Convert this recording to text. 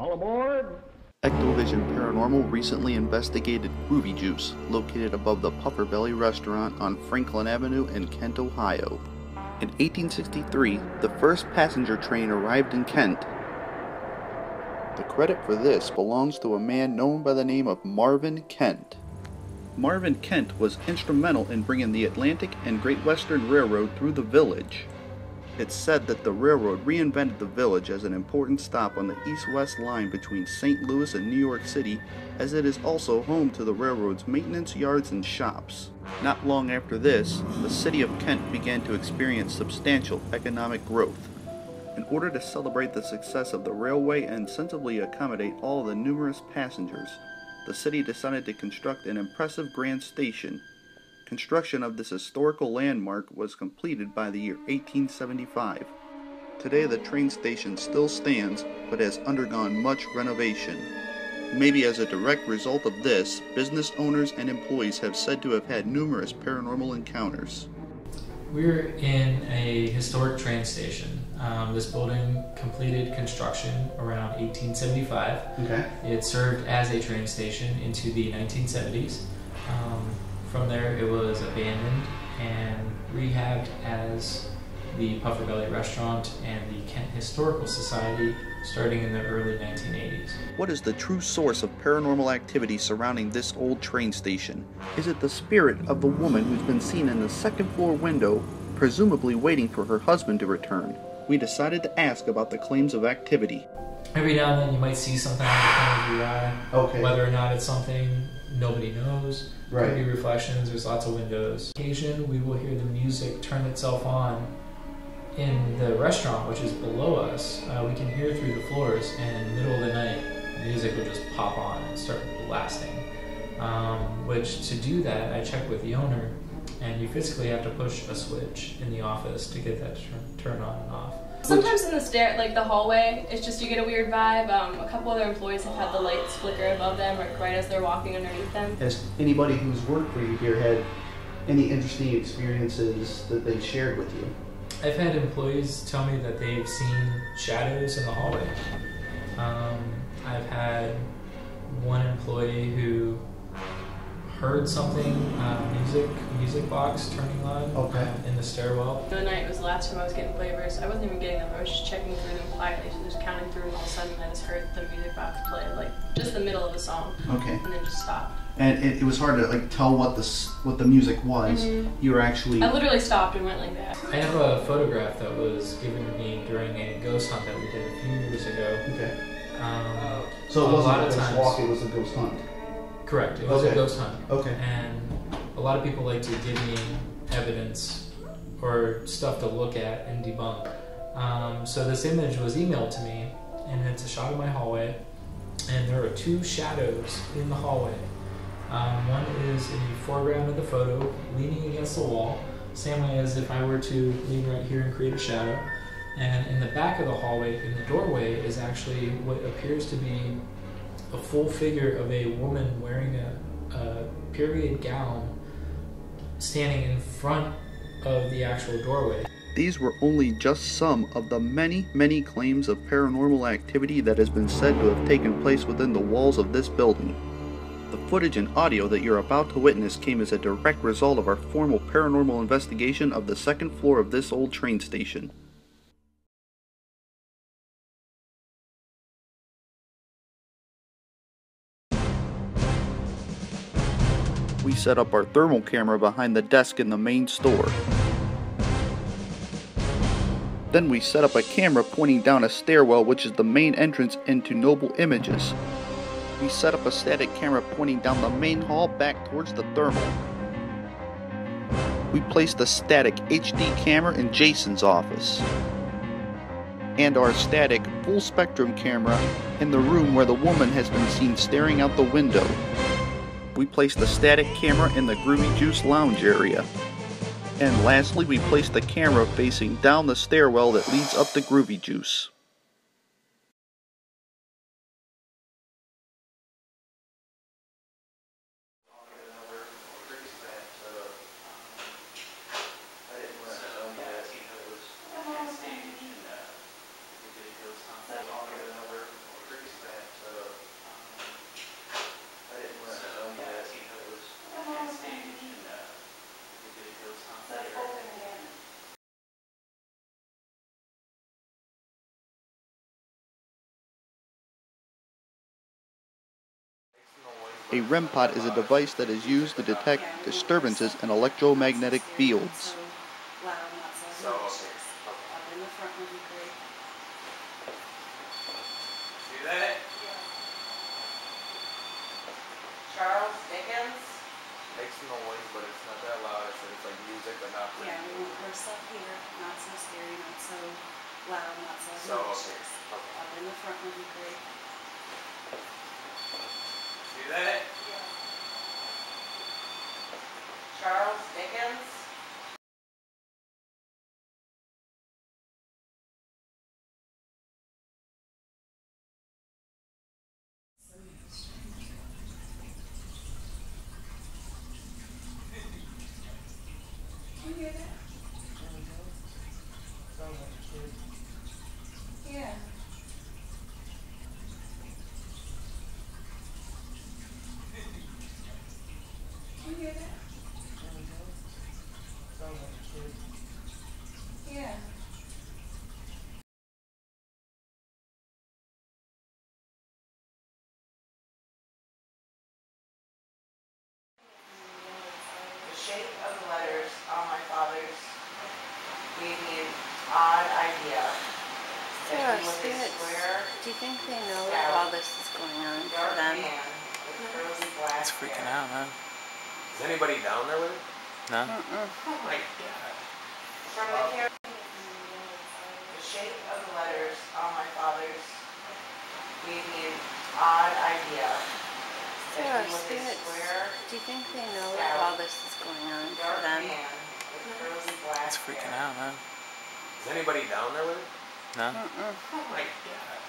All aboard! Ectovision Paranormal recently investigated Groovy Juice, located above the Puffer Belly restaurant on Franklin Avenue in Kent, Ohio. In 1863, the first passenger train arrived in Kent. The credit for this belongs to a man known by the name of Marvin Kent. Marvin Kent was instrumental in bringing the Atlantic and Great Western Railroad through the village. It's said that the railroad reinvented the village as an important stop on the east-west line between St. Louis and New York City, as it is also home to the railroad's maintenance yards and shops. Not long after this, the city of Kent began to experience substantial economic growth. In order to celebrate the success of the railway and sensibly accommodate all the numerous passengers, the city decided to construct an impressive grand station. Construction of this historical landmark was completed by the year 1875. Today the train station still stands, but has undergone much renovation. Maybe as a direct result of this, business owners and employees have said to have had numerous paranormal encounters. We're in a historic train station. This building completed construction around 1875. Okay. It served as a train station into the 1970s. From there it was abandoned and rehabbed as the Puffer Belly Restaurant and the Kent Historical Society starting in the early 1980s. What is the true source of paranormal activity surrounding this old train station? Is it the spirit of the woman who's been seen in the second floor window, presumably waiting for her husband to return? We decided to ask about the claims of activity. Every now and then you might see something out of the corner of your eye. Okay. Whether or not it's something, nobody knows. Right. Could be reflections, there's lots of windows. Occasionally we will hear the music turn itself on in the restaurant, which is below us. We can hear through the floors, and in the middle of the night, the music will just pop on and start blasting. Which, to do that, I checked with the owner, and you physically have to push a switch in the office to get that to turn on and off. Sometimes in the hallway, it's just you get a weird vibe. A couple other employees have had the lights flicker above them, right as they're walking underneath them. Has anybody who's worked for you here had any interesting experiences that they shared with you? I've had employees tell me that they've seen shadows in the hallway. I've had one employee who heard something, music box turning on in the stairwell. The night was the last time I was getting flavors. I wasn't even getting them. I was just checking through them quietly, so just counting through, and all of a sudden I just heard the music box play, like just the middle of a song. Okay. And then just stopped. And it was hard to tell what the music was. Mm-hmm. You were actually... I literally stopped and went like that. I have a photograph that was given to me during a ghost hunt that we did a few years ago. Okay. So it wasn't a ghost walk, it was a ghost hunt. Correct. It was a ghost hunt. Okay. And a lot of people like to give me evidence or stuff to look at and debunk. So this image was emailed to me, and it's a shot of my hallway, and there are two shadows in the hallway. One is in the foreground of the photo, leaning against the wall, same way as if I were to lean right here and create a shadow. And in the back of the hallway, in the doorway, is actually what appears to be a full figure of a woman wearing a period gown standing in front of the actual doorway. These were only just some of the many, many claims of paranormal activity that has been said to have taken place within the walls of this building. The footage and audio that you're about to witness came as a direct result of our formal paranormal investigation of the second floor of this old train station. We set up our thermal camera behind the desk in the main store. Then we set up a camera pointing down a stairwell, which is the main entrance into Noble Images. We set up a static camera pointing down the main hall back towards the thermal. We placed a static HD camera in Jason's office. And our static full spectrum camera in the room where the woman has been seen staring out the window. We placed the static camera in the Groovy Juice lounge area. And lastly, we placed the camera facing down the stairwell that leads up to Groovy Juice. A REM pod is a device that is used to detect disturbances in electromagnetic fields. Charles Dickens makes noise, but it's not that loud. It's like music, but not. Yeah, we're stuck here, not so scary, not so loud, not so obnoxious. Up in the front would be great. See that? Yeah. Charles Dickens. You hear that? Yeah. You hear that? Yeah. The shape of the letters on my father's gave me an odd idea. Sarah, do you think they know that all this is going on for them? It's freaking out, huh? Is anybody down there with it? No? Oh my God. From the shape of the letters on my father's gave me an odd idea. Sarah, do you think they know that all this is going on for them? It's freaking out, huh? Is anybody down there with it? No? Oh my God.